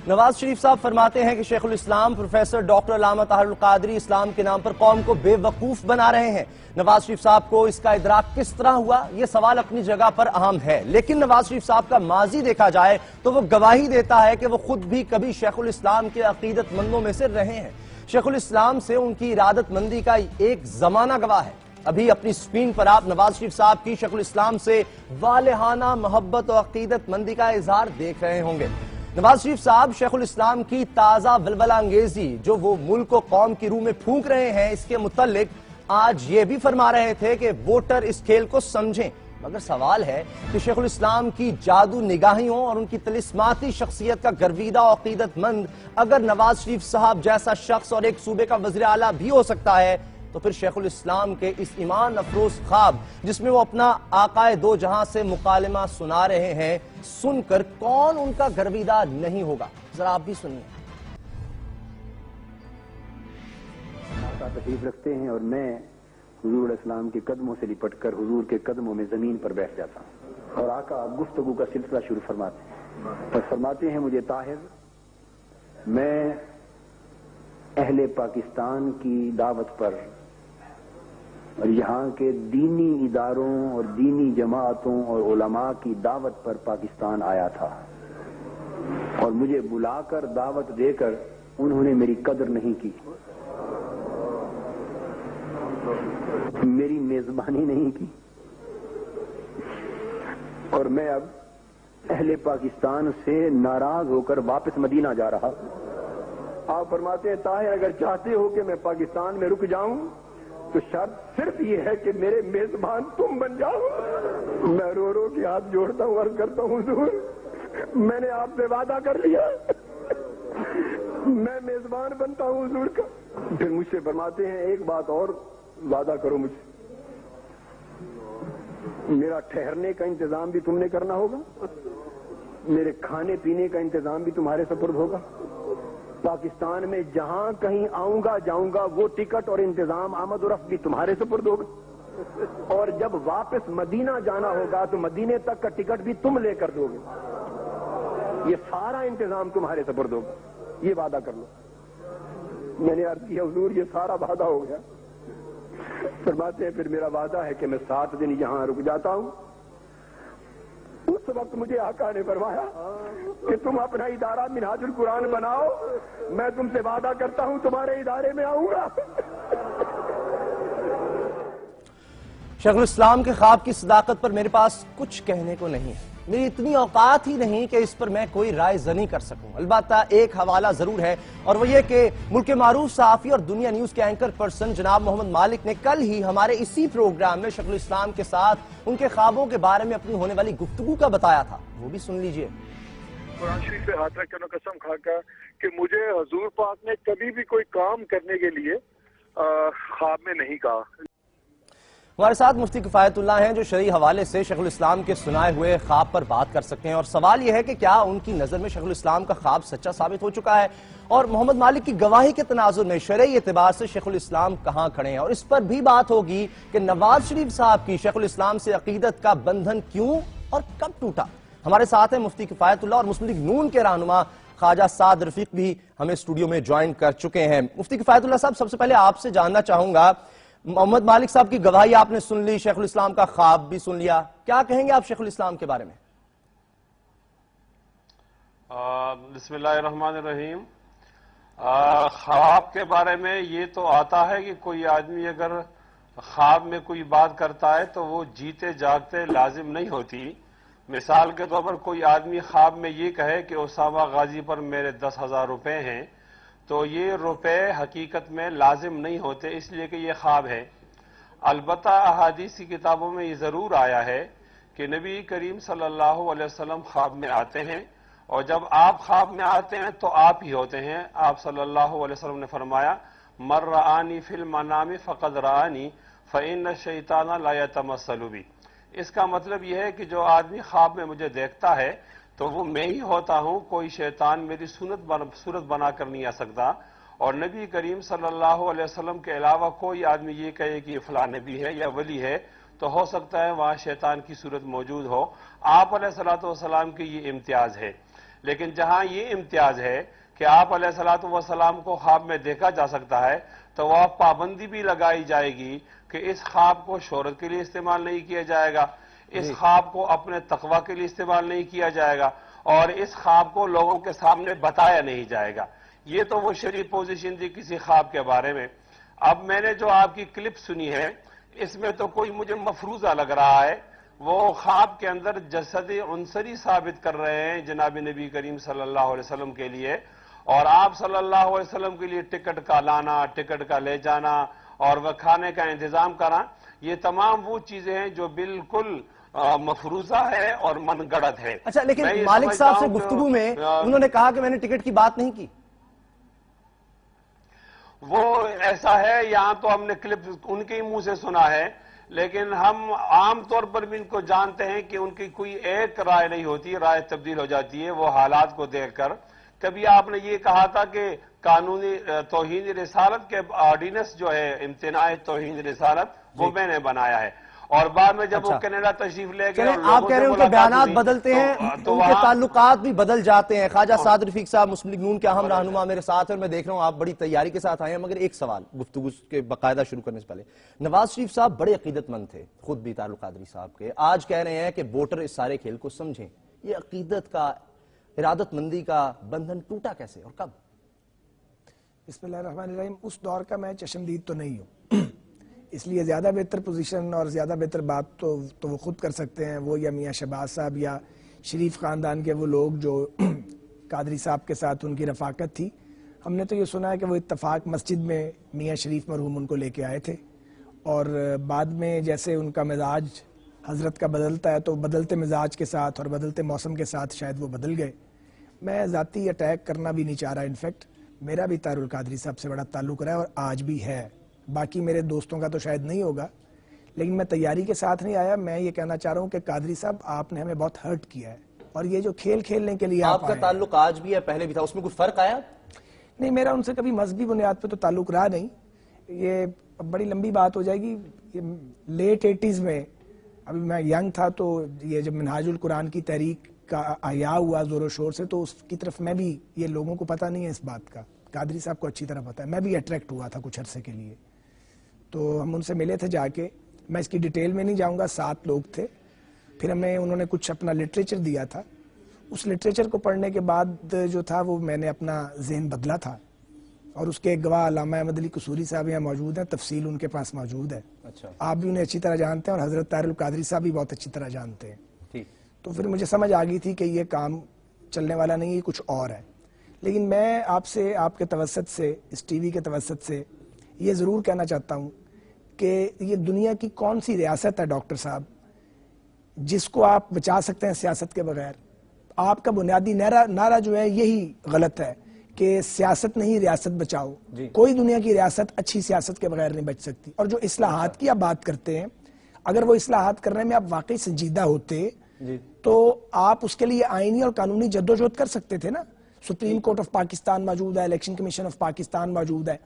نواز شریف صاحب فرماتے ہیں کہ شیخ الاسلام پروفیسر ڈاکٹر علامہ طاہر القادری اسلام کے نام پر قوم کو بے وقوف بنا رہے ہیں۔ نواز شریف صاحب کو اس کا ادراک کس طرح ہوا، یہ سوال اپنی جگہ پر اہم ہے، لیکن نواز شریف صاحب کا ماضی دیکھا جائے تو وہ گواہی دیتا ہے کہ وہ خود بھی کبھی شیخ الاسلام کے عقیدت مندوں میں سے رہے ہیں۔ شیخ الاسلام سے ان کی ارادت مندی کا ایک زمانہ گواہ ہے۔ ابھی اپنی سکرین پر آپ نواز شریف صاحب کی شیخ الاسلام سے والہانہ محبت و عقیدت مندی کا اظہار دیکھ رہے ہوں گے۔ نواز شریف صاحب شیخ الاسلام کی تازہ ولولہ انگیزی جو وہ ملک و قوم کی روح میں پھونک رہے ہیں، اس کے متعلق آج یہ بھی فرما رہے تھے کہ ووٹر اس کھیل کو سمجھیں، مگر سوال ہے کہ شیخ الاسلام کی جادو نگاہیوں اور ان کی طلسماتی شخصیت کا گرویدہ و عقیدت مند اگر نواز شریف صاحب جیسا شخص اور ایک صوبے کا وزیر اعلیٰ بھی ہو سکتا ہے تو پھر شیخ الاسلام کے اس ایمان افروز خواب جس میں وہ اپنا آقائے دو جہاں سے مکالمہ سنا رہے ہیں، سن کر کون ان کا گرویدہ نہیں ہوگا؟ ذرا آپ بھی سنیے۔ آقا تشریف رکھتے ہیں اور میں حضور علیہ السلام کے قدموں سے لپٹ کر حضور کے قدموں میں زمین پر بیٹھ جاتا ہوں اور آقا گفتگو کا سلسلہ شروع فرماتے ہیں اور فرماتے ہیں، مجھے طاہر، میں اہل پاکستان کی دعوت پر اور یہاں کے دینی اداروں اور دینی جماعتوں اور علماء کی دعوت پر پاکستان آیا تھا اور مجھے بلا کر دعوت دے کر انہوں نے میری قدر نہیں کی، میری میزبانی نہیں کی، اور میں اب اہل پاکستان سے ناراض ہو کر واپس مدینہ جا رہا۔ آپ فرماتے ہیں، طاہر اگر چاہتے ہو کہ میں پاکستان میں رک جاؤں تو شرط صرف یہ ہے کہ میرے میزبان تم بن جاؤ۔ میں رو رو کے ہاتھ جوڑتا ہوں، عرض کرتا ہوں، حضور میں نے آپ سے وعدہ کر لیا، میں میزبان بنتا ہوں حضور کا۔ پھر مجھ سے فرماتے ہیں، ایک بات اور وعدہ کرو مجھ سے، میرا ٹھہرنے کا انتظام بھی تم نے کرنا ہوگا، میرے کھانے پینے کا انتظام بھی تمہارے سپرد ہوگا، پاکستان میں جہاں کہیں آؤں گا جاؤں گا وہ ٹکٹ اور انتظام آمد و رفت بھی تمہارے سپرد ہوگا، اور جب واپس مدینہ جانا ہوگا تو مدینے تک کا ٹکٹ بھی تم لے کر دو گے، یہ سارا انتظام تمہارے سپرد ہوگا، یہ وعدہ کر لو۔ میں نے عرض کیا، حضور یہ سارا وعدہ ہو گیا۔ فرماتے ہیں، پھر میرا وعدہ ہے کہ میں 7 دن یہاں رک جاتا ہوں۔ اس وقت مجھے آقا نے فرمایا کہ تم اپنا ادارہ منہاج القرآن بناؤ، میں تم سے وعدہ کرتا ہوں تمہارے ادارے میں آؤں گا۔ شیخ الاسلام کے خواب کی صداقت پر میرے پاس کچھ کہنے کو نہیں ہے، میری اتنی اوقات ہی نہیں کہ اس پر میں کوئی رائے زنی کر سکوں۔ البتہ ایک حوالہ ضرور ہے، اور وہ یہ کہ ملک کے معروف صحافی اور دنیا نیوز کے اینکر پرسن جناب محمد مالک نے کل ہی ہمارے اسی پروگرام میں شیخ الاسلام کے ساتھ ان کے خوابوں کے بارے میں اپنی ہونے والی گفتگو کا بتایا تھا، وہ بھی سن لیجئے۔ قرآن شریف سے ہاتھ رکھ کر قسم کھا کر کہ مجھے حضور پاک نے کبھی بھی کوئی کام کرنے کے لیے خواب میں نہیں کہا۔ ہمارے ساتھ مفتی کفایت اللہ ہیں جو شرعی حوالے سے شیخ الاسلام کے سنائے ہوئے خواب پر بات کر سکتے ہیں، اور سوال یہ ہے کہ کیا ان کی نظر میں شیخ الاسلام کا خواب سچا ثابت ہو چکا ہے، اور محمد مالک کی گواہی کے تناظر میں شرعی اعتبار سے شیخ الاسلام کہاں کھڑے ہیں، اور اس پر بھی بات ہوگی کہ نواز شریف صاحب کی شیخ الاسلام سے عقیدت کا بندھن کیوں اور کب ٹوٹا۔ ہمارے ساتھ ہیں مفتی کفایت اللہ اور مسلم لیگ نون کے رہنما خواجہ سعد رفیق بھی ہمیں اسٹوڈیو میں جوائن کر چکے ہیں۔ مفتی کفایت اللہ صاحب، سب سے پہلے آپ سے جاننا چاہوں گا، محمد مالک صاحب کی گواہی آپ نے سن لی، شیخ الاسلام کا خواب بھی سن لیا، کیا کہیں گے آپ شیخ الاسلام کے بارے میں؟ بسم اللہ الرحمن الرحیم۔ خواب کے بارے میں یہ تو آتا ہے کہ کوئی آدمی اگر خواب میں کوئی بات کرتا ہے تو وہ جیتے جاگتے لازم نہیں ہوتی۔ مثال کے طور پر کوئی آدمی خواب میں یہ کہے کہ اسامہ غازی پر میرے 10,000 روپے ہیں، تو یہ روپے حقیقت میں لازم نہیں ہوتے، اس لیے کہ یہ خواب ہے۔ البتہ احادیث کی کتابوں میں یہ ضرور آیا ہے کہ نبی کریم صلی اللہ علیہ وسلم خواب میں آتے ہیں، اور جب آپ خواب میں آتے ہیں تو آپ ہی ہوتے ہیں۔ آپ صلی اللہ علیہ وسلم نے فرمایا، مر رآنی فی المنام فقد رآنی فإن الشیطان لا یتمثل بی۔ اس کا مطلب یہ ہے کہ جو آدمی خواب میں مجھے دیکھتا ہے تو وہ میں ہی ہوتا ہوں، کوئی شیطان میری صورت بنا کر نہیں آ سکتا۔ اور نبی کریم صلی اللہ علیہ وسلم کے علاوہ کوئی آدمی یہ کہے کہ یہ فلاں نبی ہے یا ولی ہے تو ہو سکتا ہے وہاں شیطان کی صورت موجود ہو۔ آپ علیہ الصلوۃ والسلام کی یہ امتیاز ہے۔ لیکن جہاں یہ امتیاز ہے کہ آپ علیہ الصلوۃ والسلام کو خواب میں دیکھا جا سکتا ہے تو وہ پابندی بھی لگائی جائے گی کہ اس خواب کو شہرت کے لیے استعمال نہیں کیا جائے گا، اس خواب کو اپنے تقوی کے لیے استعمال نہیں کیا جائے گا، اور اس خواب کو لوگوں کے سامنے بتایا نہیں جائے گا۔ یہ تو وہ شرعی پوزیشن تھی کسی خواب کے بارے میں۔ اب میں نے جو آپ کی کلپ سنی ہے اس میں تو کوئی مجھے مفروضہ لگ رہا ہے، وہ خواب کے اندر جسد عنصری ثابت کر رہے ہیں جناب نبی کریم صلی اللہ علیہ وسلم کے لیے، اور آپ صلی اللہ علیہ وسلم کے لیے ٹکٹ کا لانا، ٹکٹ کا لے جانا اور وہ کھانے کا انتظام کرنا، یہ تمام وہ چیزیں ہیں جو بالکل مفروضہ ہے اور من گڑت ہے۔ اچھا، لیکن مالک صاحب سے گفتگو میں انہوں نے کہا کہ میں نے ٹکٹ کی بات نہیں کی۔ وہ ایسا ہے، یہاں تو ہم نے کلپ ان کے ہی منہ سے سنا ہے، لیکن ہم عام طور پر بھی ان کو جانتے ہیں کہ ان کی کوئی ایک رائے نہیں ہوتی، رائے تبدیل ہو جاتی ہے وہ حالات کو دیکھ کر۔ کبھی آپ نے یہ کہا تھا کہ قانونی توہین رسالت کے آرڈیننس جو ہے امتناع توہین رسالت وہ میں نے بنایا ہے، اور بعد میں جب وہ کینیڈا تشریف لے گئے آپ کہہ رہے ہیں ان کے بیانات بدلتے ہیں، ان کے تعلقات بھی بدل جاتے ہیں۔ خواجہ سعد رفیق صاحب مسلم لیگ نون کے اہم رہنما میرے ساتھ ہیں، اور میں دیکھ رہا ہوں آپ بڑی تیاری کے ساتھ آئے ہیں، مگر ایک سوال گفتگو کے باقاعدہ شروع کرنے سے پہلے، نواز شریف صاحب بڑے عقیدت مند تھے، خود بھی طاہر القادری صاحب کے، آج کہہ رہے ہیں کہ ووٹر اس سارے کھیل کو سمجھیں، یہ عقیدت کا، ارادت مندی کا بندھن ٹوٹا کیسے اور کب؟ بسم اللہ الرحمن الرحیم۔ اس دور کا میں چشمدید تو نہیں ہوں، اس لیے زیادہ بہتر پوزیشن اور زیادہ بہتر بات تو وہ خود کر سکتے ہیں، وہ یا میاں شہباز صاحب یا شریف خاندان کے وہ لوگ جو قادری صاحب کے ساتھ ان کی رفاقت تھی۔ ہم نے تو یہ سنا ہے کہ وہ اتفاق مسجد میں میاں شریف مرحوم ان کو لے کے آئے تھے، اور بعد میں جیسے ان کا مزاج حضرت کا بدلتا ہے تو بدلتے مزاج کے ساتھ اور بدلتے موسم کے ساتھ شاید وہ بدل گئے۔ میں ذاتی اٹیک کرنا بھی نہیں چاہ رہا، انفیکٹ میرا بھی طاہر القادری صاحب سے بڑا تعلق رہا ہے اور آج بھی ہے، باقی میرے دوستوں کا تو شاید نہیں ہوگا، لیکن میں تیاری کے ساتھ نہیں آیا۔ میں یہ کہنا چاہ رہا ہوں کہ قادری صاحب آپ نے ہمیں بہت ہرٹ کیا ہے، اور یہ جو کھیل کھیلنے کے لیے آپ کا تعلق آج بھی ہے، پہلے بھی تھا، اس میں کوئی فرق آیا؟ نہیں، میرا ان سے کبھی مذہبی بنیاد پہ تو تعلق رہا نہیں، یہ بڑی لمبی بات ہو جائے گی۔ لیٹ 80s میں ابھی میں ینگ تھا تو یہ جب منہاج القرآن کی تحریک کا احیا ہوا زور و شور سے، تو اس کی طرف میں بھی، یہ لوگوں کو پتہ نہیں ہے اس بات کا، قادری صاحب کو اچھی طرح پتہ ہے، میں بھی اٹریکٹ ہوا تھا کچھ عرصے کے لیے، تو ہم ان سے ملے تھے جا کے، میں اس کی ڈیٹیل میں نہیں جاؤں گا، 7 لوگ تھے، پھر انہوں نے کچھ اپنا لٹریچر دیا تھا، اس لٹریچر کو پڑھنے کے بعد جو تھا وہ میں نے اپنا ذہن بدلا تھا، اور اس کے ایک گواہ علامہ احمد علی قصوری صاحب یہاں موجود ہیں، تفصیل ان کے پاس موجود ہے، آپ بھی انہیں اچھی طرح جانتے ہیں اور حضرت طاہر القادری صاحب بھی بہت اچھی طرح جانتے ہیں، تو پھر مجھے سمجھ آ گئی تھی کہ یہ کام چلنے والا نہیں، یہ کچھ اور ہے۔ لیکن میں آپ سے، آپ کے توسط سے، اس ٹی وی کے توسط سے یہ ضرور کہنا چاہتا ہوں کہ یہ دنیا کی کون سی ریاست ہے ڈاکٹر صاحب جس کو آپ بچا سکتے ہیں سیاست کے بغیر؟ آپ کا بنیادی نعرہ جو ہے یہی غلط ہے کہ سیاست نہیں، ریاست بچاؤ۔ کوئی دنیا کی ریاست اچھی سیاست کے بغیر نہیں بچ سکتی، اور جو اصلاحات کی آپ بات کرتے ہیں، اگر وہ اصلاحات کرنے میں آپ واقعی سنجیدہ ہوتے تو آپ اس کے لیے آئینی اور قانونی جدوجہد کر سکتے تھے نا۔ سپریم کورٹ آف پاکستان موجود ہے، الیکشن کمیشن آف پاکستان موجود ہے،